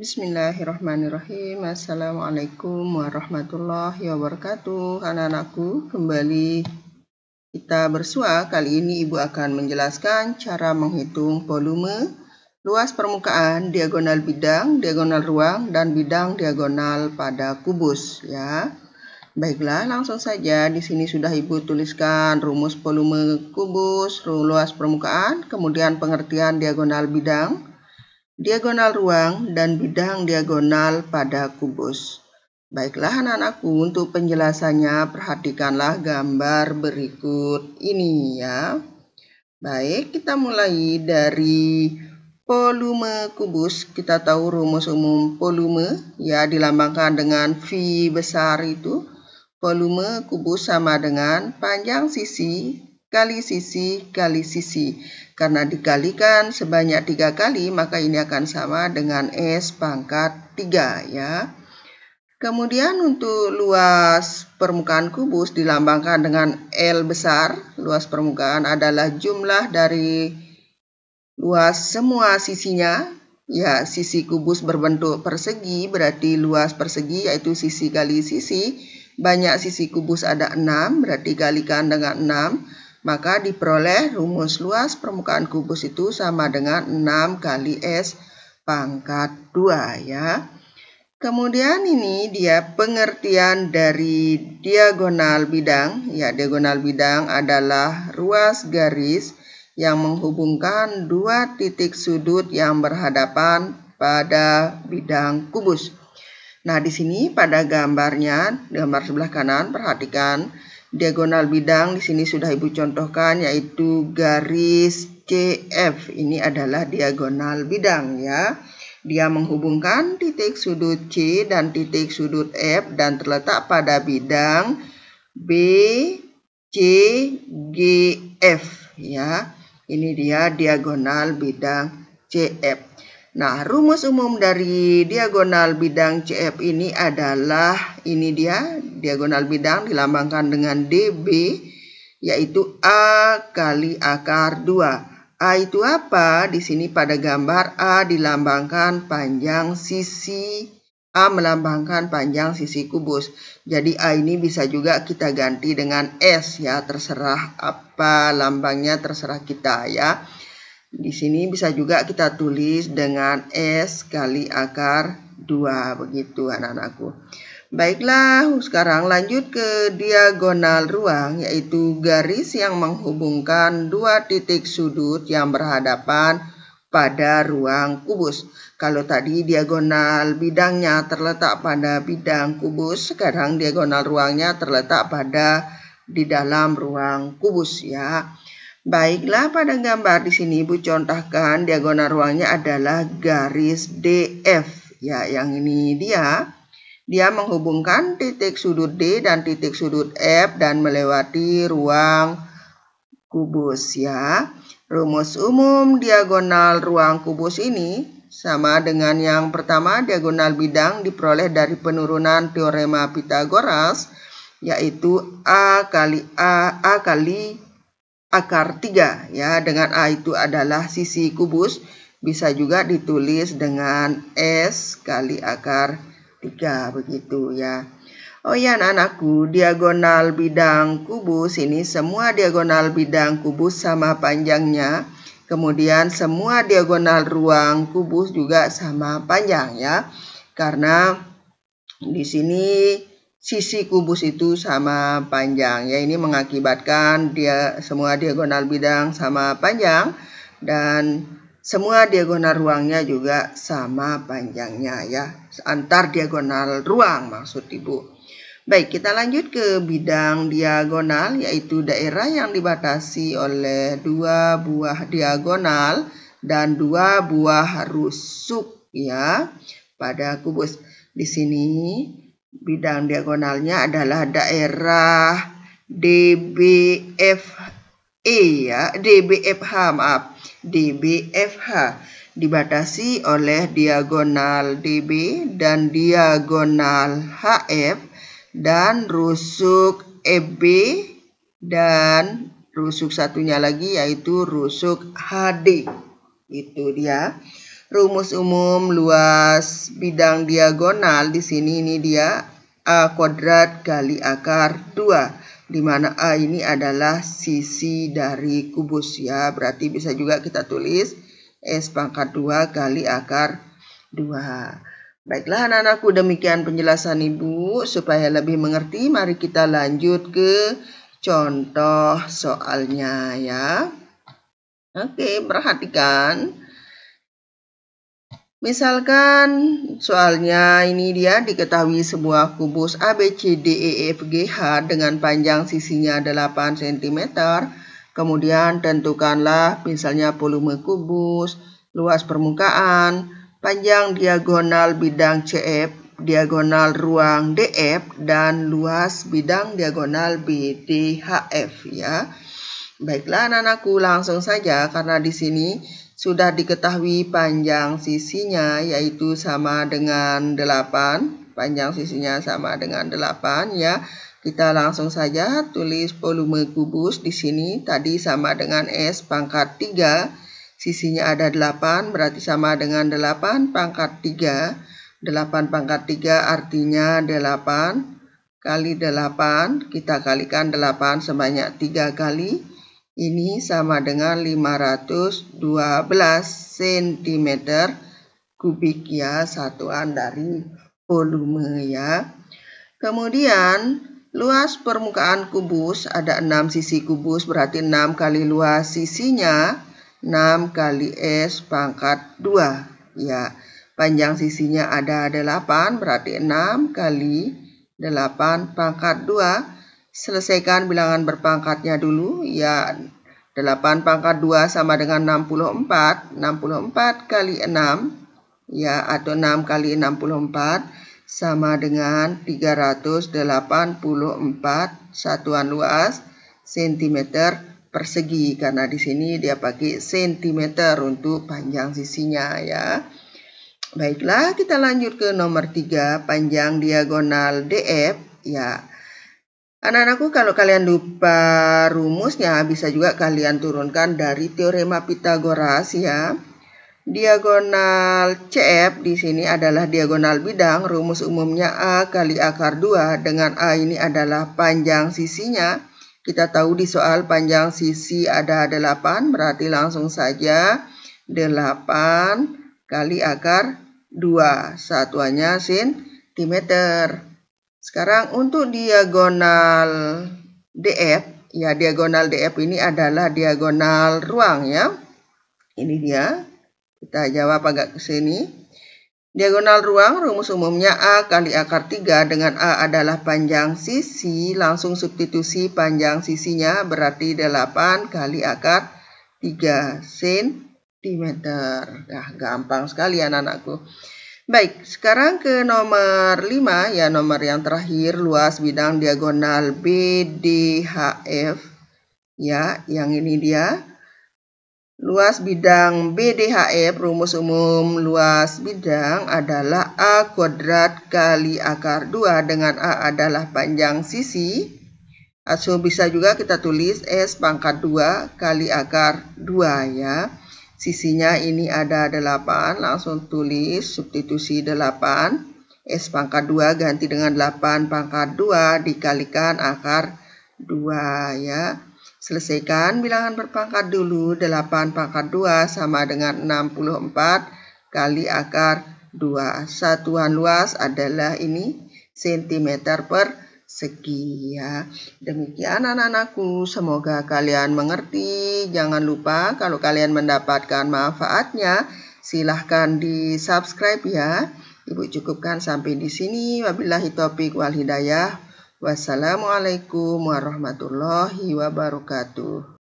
Bismillahirrahmanirrahim. Assalamualaikum warahmatullahi wabarakatuh. Anak-anakku, kembali kita bersua. Kali ini Ibu akan menjelaskan cara menghitung volume, luas permukaan, diagonal bidang, diagonal ruang, dan bidang diagonal pada kubus. Ya, baiklah, langsung saja. Di sini sudah Ibu tuliskan rumus volume kubus, luas permukaan, kemudian pengertian diagonal bidang, diagonal ruang, dan bidang diagonal pada kubus. Baiklah anak-anakku, untuk penjelasannya perhatikanlah gambar berikut ini ya. Baik, kita mulai dari volume kubus. Kita tahu rumus umum volume ya dilambangkan dengan V besar itu. Volume kubus sama dengan panjang sisi kali sisi kali sisi. Karena dikalikan sebanyak 3 kali, maka ini akan sama dengan S pangkat 3 ya. Kemudian untuk luas permukaan kubus dilambangkan dengan L besar. Luas permukaan adalah jumlah dari luas semua sisinya. Ya, sisi kubus berbentuk persegi, berarti luas persegi yaitu sisi kali sisi. Banyak sisi kubus ada 6, berarti kalikan dengan 6. Maka diperoleh rumus luas permukaan kubus itu sama dengan 6 kali S pangkat 2 ya. Kemudian ini dia pengertian dari diagonal bidang. Ya, diagonal bidang adalah ruas garis yang menghubungkan dua titik sudut yang berhadapan pada bidang kubus. Nah, di sini pada gambarnya, gambar sebelah kanan, perhatikan diagonal bidang di sini sudah Ibu contohkan, yaitu garis CF. Ini adalah diagonal bidang ya. Dia menghubungkan titik sudut C dan titik sudut F dan terletak pada bidang BCGF ya. Ini dia diagonal bidang CF. Nah, rumus umum dari diagonal bidang CF ini adalah, ini dia diagonal bidang dilambangkan dengan DB, yaitu A kali akar 2. A itu apa? Di sini pada gambar A dilambangkan panjang sisi, A melambangkan panjang sisi kubus. Jadi A ini bisa juga kita ganti dengan S ya, terserah apa lambangnya, terserah kita ya. Di sini bisa juga kita tulis dengan S kali akar 2, begitu anak-anakku. Baiklah, sekarang lanjut ke diagonal ruang, yaitu garis yang menghubungkan dua titik sudut yang berhadapan pada ruang kubus. Kalau tadi diagonal bidangnya terletak pada bidang kubus, sekarang diagonal ruangnya terletak pada di dalam ruang kubus ya. Baiklah, pada gambar di sini Ibu contohkan diagonal ruangnya adalah garis DF. Ya, yang ini dia menghubungkan titik sudut D dan titik sudut F dan melewati ruang kubus ya. Rumus umum diagonal ruang kubus ini sama dengan yang pertama, diagonal bidang diperoleh dari penurunan teorema Pythagoras, yaitu A kali akar 3 ya, dengan A itu adalah sisi kubus, bisa juga ditulis dengan S kali akar 3 begitu ya. Oh ya anak-anakku, diagonal bidang kubus ini semua diagonal bidang kubus sama panjangnya. Kemudian semua diagonal ruang kubus juga sama panjang ya. Karena di sini sisi kubus itu sama panjang ya, ini mengakibatkan semua diagonal bidang sama panjang dan semua diagonal ruangnya juga sama panjangnya ya, antar diagonal ruang maksud Ibu. Baik, kita lanjut ke bidang diagonal, yaitu daerah yang dibatasi oleh dua buah diagonal dan dua buah rusuk ya pada kubus. Di sini bidang diagonalnya adalah daerah DBFH dibatasi oleh diagonal DB dan diagonal HF dan rusuk EB dan rusuk satunya lagi yaitu rusuk HD. Itu dia. rumus umum luas bidang diagonal di sini ini dia A kuadrat kali akar 2, di mana A ini adalah sisi dari kubus ya. Berarti bisa juga kita tulis S pangkat 2 kali akar 2. Baiklah anak-anakku, demikian penjelasan Ibu. Supaya lebih mengerti, mari kita lanjut ke contoh soalnya ya. Oke, perhatikan. Misalkan soalnya ini dia diketahui sebuah kubus ABCDEFGH dengan panjang sisinya 8 cm. Kemudian tentukanlah misalnya volume kubus, luas permukaan, panjang diagonal bidang CF, diagonal ruang DF, dan luas bidang diagonal BDHF ya. Baiklah anak-anakku, langsung saja karena di sini sudah diketahui panjang sisinya yaitu sama dengan 8. Panjang sisinya sama dengan 8 ya. Kita langsung saja tulis volume kubus di sini tadi sama dengan S pangkat 3. Sisinya ada 8, berarti sama dengan 8 pangkat 3. 8 pangkat 3 artinya 8 kali 8. Kita kalikan 8 sebanyak 3 kali. Ini sama dengan 512 cm kubik ya, satuan dari volume ya. Kemudian luas permukaan kubus ada 6 sisi kubus, berarti 6 kali luas sisinya 6 kali S pangkat 2 ya. Panjang sisinya ada 8, berarti 6 kali 8 pangkat 2. Selesaikan bilangan berpangkatnya dulu ya. 8 pangkat 2 sama dengan 64. 64 kali 6 ya, atau 6 kali 64 sama dengan 384 satuan luas cm persegi, karena di sini dia pakai cm untuk panjang sisinya ya. Baiklah, kita lanjut ke nomor 3, panjang diagonal DF ya. Anak-anakku, kalau kalian lupa rumusnya bisa juga kalian turunkan dari teorema Pythagoras ya. Diagonal CF di sini adalah diagonal bidang, rumus umumnya A kali akar 2, dengan A ini adalah panjang sisinya. Kita tahu di soal panjang sisi ada 8, berarti langsung saja 8 kali akar 2, satuannya cm. Sekarang untuk diagonal DF, ya diagonal DF ini adalah diagonal ruang ya. Ini dia, kita jawab agak ke sini. Diagonal ruang rumus umumnya A kali akar 3, dengan A adalah panjang sisi, langsung substitusi panjang sisinya berarti 8 kali akar 3 cm. Nah, gampang sekali anak-anakku. Baik, sekarang ke nomor 5 ya, nomor yang terakhir, luas bidang diagonal BDHF ya, yang ini dia. Luas bidang BDHF, rumus umum luas bidang adalah A kuadrat kali akar 2, dengan A adalah panjang sisi. Atau bisa juga kita tulis S pangkat 2 kali akar 2 ya. Sisinya ini ada 8, langsung tulis substitusi 8. S pangkat 2 ganti dengan 8 pangkat 2 dikalikan akar 2 ya. Selesaikan bilangan berpangkat dulu. 8 pangkat 2 sama dengan 64 kali akar 2. Satuan luas adalah ini cm persegi ya. Demikian anak-anakku, semoga kalian mengerti. Jangan lupa kalau kalian mendapatkan manfaatnya, silahkan di subscribe ya. Ibu cukupkan sampai di sini. Wabillahi taufiq wal hidayah. Wassalamualaikum warahmatullahi wabarakatuh.